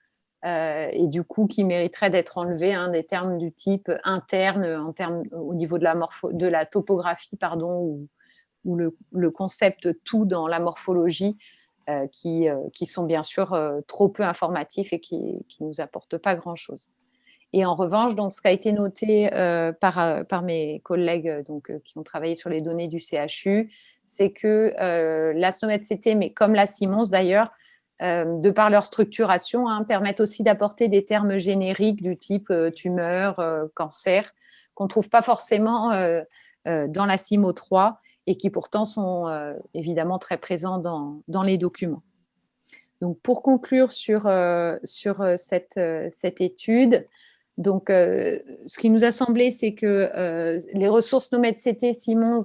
Et du coup, qui mériteraient d'être enlevés, des termes du type interne, au niveau de la topographie, pardon, ou le concept tout dans la morphologie, qui sont bien sûr trop peu informatifs et qui ne nous apportent pas grand-chose. Et en revanche, donc, ce qui a été noté par mes collègues qui ont travaillé sur les données du CHU, c'est que la SNOMED-CT, mais comme la Simons d'ailleurs, de par leur structuration, permettent aussi d'apporter des termes génériques du type tumeur, cancer, qu'on ne trouve pas forcément dans la CIMO 3 et qui pourtant sont évidemment très présents dans les documents. Donc, pour conclure sur cette étude, donc, ce qui nous a semblé, c'est que les ressources SNOMED-CT Simons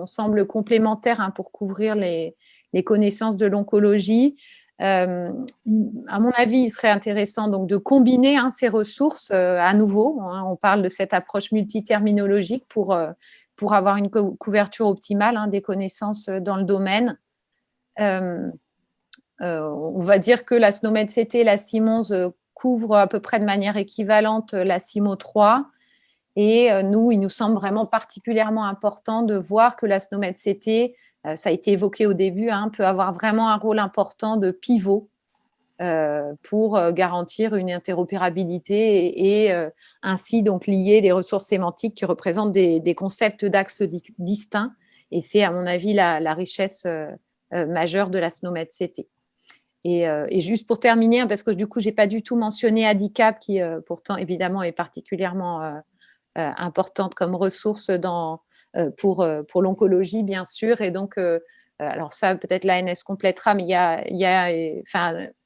semblent complémentaires pour couvrir les connaissances de l'oncologie. À mon avis, il serait intéressant donc de combiner ces ressources à nouveau. On parle de cette approche multiterminologique pour avoir une couverture optimale des connaissances dans le domaine. On va dire que la SNOMED-CT et la Simons couvrent à peu près de manière équivalente la CIMO 3. Et nous, il nous semble vraiment particulièrement important de voir que la SNOMED-CT, ça a été évoqué au début, peut avoir vraiment un rôle important de pivot pour garantir une interopérabilité et ainsi donc lier les ressources sémantiques qui représentent des concepts d'axes distincts. Et c'est, à mon avis, la richesse majeure de la SNOMED-CT. Et juste pour terminer, parce que du coup, je n'ai pas du tout mentionné Handicap, qui pourtant, évidemment, est particulièrement importante comme ressource pour l'oncologie, bien sûr. Et donc, alors ça, peut-être l'ANS complétera, mais il y a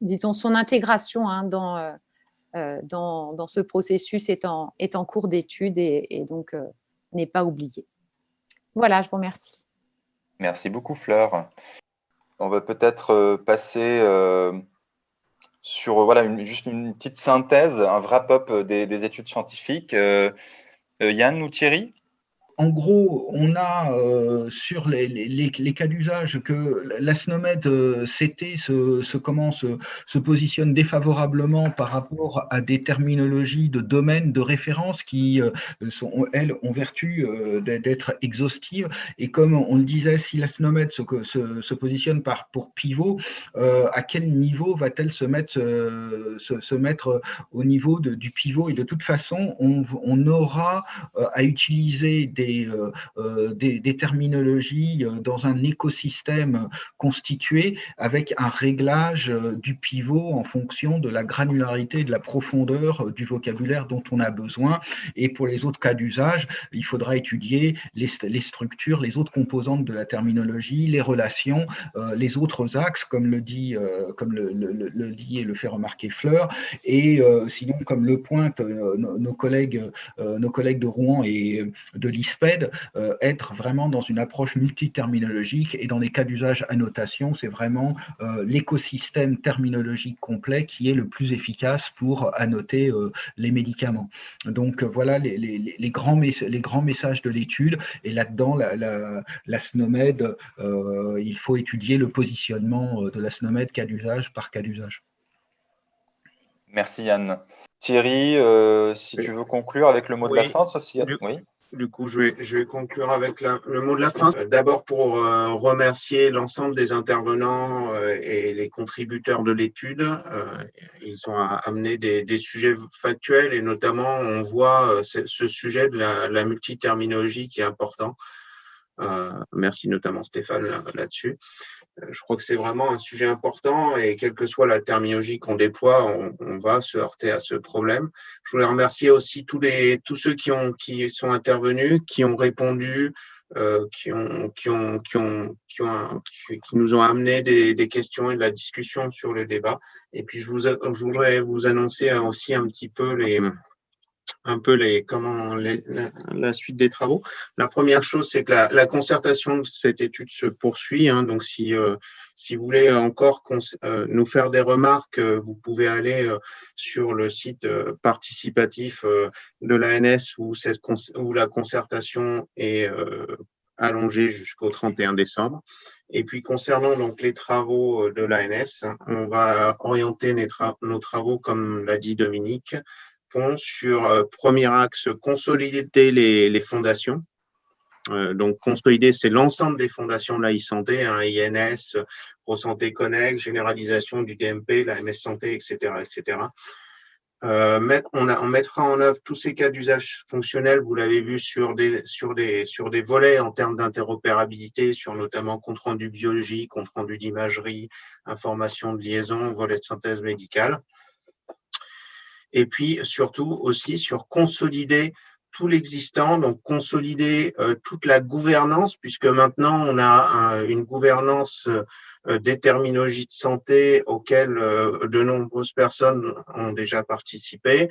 disons, son intégration dans ce processus est en cours d'étude et donc n'est pas oublié. Voilà, je vous remercie. Merci beaucoup, Fleur. On va peut-être passer sur juste une petite synthèse, un wrap-up des études scientifiques. Yann ou Thierry ? En gros, on a sur les cas d'usage que la SNOMED-CT se positionne défavorablement par rapport à des terminologies de domaine, de référence qui elles, ont vertu d'être exhaustives. Et comme on le disait, si la SNOMED se positionne pour pivot, à quel niveau va-t-elle se mettre au niveau du pivot? Et de toute façon, on aura à utiliser des terminologies dans un écosystème constitué avec un réglage du pivot en fonction de la granularité et de la profondeur du vocabulaire dont on a besoin. Et pour les autres cas d'usage, il faudra étudier les structures, les autres composantes de la terminologie, les relations, les autres axes, comme le dit et le fait remarquer Fleur. Et sinon, comme le pointent nos collègues de Rouen et de l'ISPED, être vraiment dans une approche multiterminologique, et dans les cas d'usage annotation, c'est vraiment l'écosystème terminologique complet qui est le plus efficace pour annoter les médicaments. Donc voilà les grands messages de l'étude, et là-dedans la SNOMED, il faut étudier le positionnement de la SNOMED cas d'usage par cas d'usage. Merci Yann. Thierry, si tu veux conclure avec le mot de la fin, sauf si... Oui. Du coup, je vais conclure avec le mot de la fin. D'abord pour remercier l'ensemble des intervenants et les contributeurs de l'étude. Ils ont amené des sujets factuels et notamment, on voit ce sujet de la multiterminologie qui est important. Merci notamment Stéphane là-dessus. Je crois que c'est vraiment un sujet important et quelle que soit la terminologie qu'on déploie, on va se heurter à ce problème. Je voulais remercier aussi tous ceux qui sont intervenus, qui ont répondu, qui nous ont amené des questions et de la discussion sur le débat. Et puis je voudrais vous annoncer aussi un petit peu la suite des travaux. La première chose, c'est que la concertation de cette étude se poursuit. Donc, si vous voulez encore nous faire des remarques, vous pouvez aller sur le site participatif de l'ANS où la concertation est allongée jusqu'au 31 décembre. Et puis, concernant donc les travaux de l'ANS, on va orienter nos travaux, comme l'a dit Dominique, sur premier axe, consolider les fondations. Donc, consolider, c'est l'ensemble des fondations de la e-santé, INS, ProSanté Connect, généralisation du DMP, la MS Santé, etc. etc. On mettra en œuvre tous ces cas d'usage fonctionnel, vous l'avez vu, sur des volets en termes d'interopérabilité, sur notamment compte-rendu biologique, compte-rendu d'imagerie, information de liaison, volet de synthèse médicale. Et puis, surtout aussi sur consolider tout l'existant, donc consolider toute la gouvernance, puisque maintenant, on a une gouvernance des terminologies de santé auxquelles de nombreuses personnes ont déjà participé.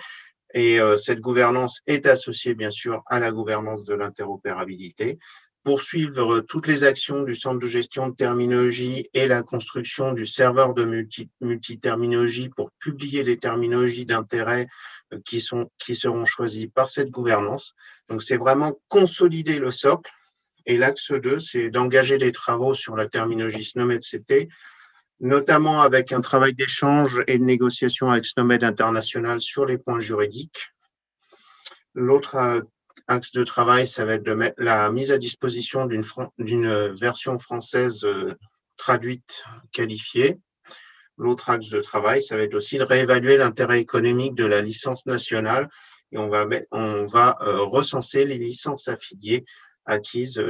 Et cette gouvernance est associée, bien sûr, à la gouvernance de l'interopérabilité. Poursuivre toutes les actions du centre de gestion de terminologie et la construction du serveur de multiterminologie pour publier les terminologies d'intérêt qui seront choisies par cette gouvernance. Donc, c'est vraiment consolider le socle. Et l'axe 2, c'est d'engager des travaux sur la terminologie SNOMED-CT, notamment avec un travail d'échange et de négociation avec SNOMED International sur les points juridiques. L'autre axe de travail, ça va être de mettre la mise à disposition d'une version française traduite, qualifiée. L'autre axe de travail, ça va être aussi de réévaluer l'intérêt économique de la licence nationale et on va recenser les licences affiliées acquises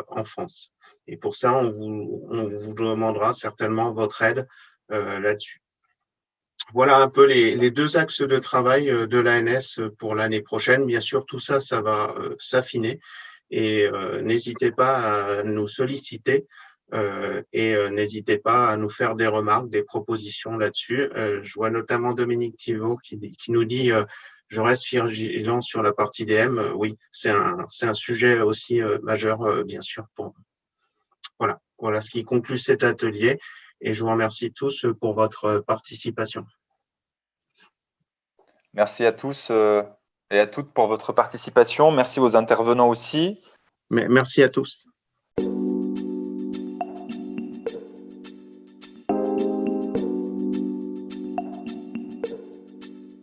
en France. Et pour ça, on vous demandera certainement votre aide là-dessus. Voilà un peu les deux axes de travail de l'ANS pour l'année prochaine. Bien sûr, tout ça, ça va s'affiner et n'hésitez pas à nous solliciter et n'hésitez pas à nous faire des remarques, des propositions là-dessus. Je vois notamment Dominique Thibault qui nous dit je reste vigilant sur la partie DM. Oui, c'est un sujet aussi majeur, bien sûr. Voilà ce qui conclut cet atelier et je vous remercie tous pour votre participation. Merci à tous et à toutes pour votre participation. Merci aux intervenants aussi. Merci à tous.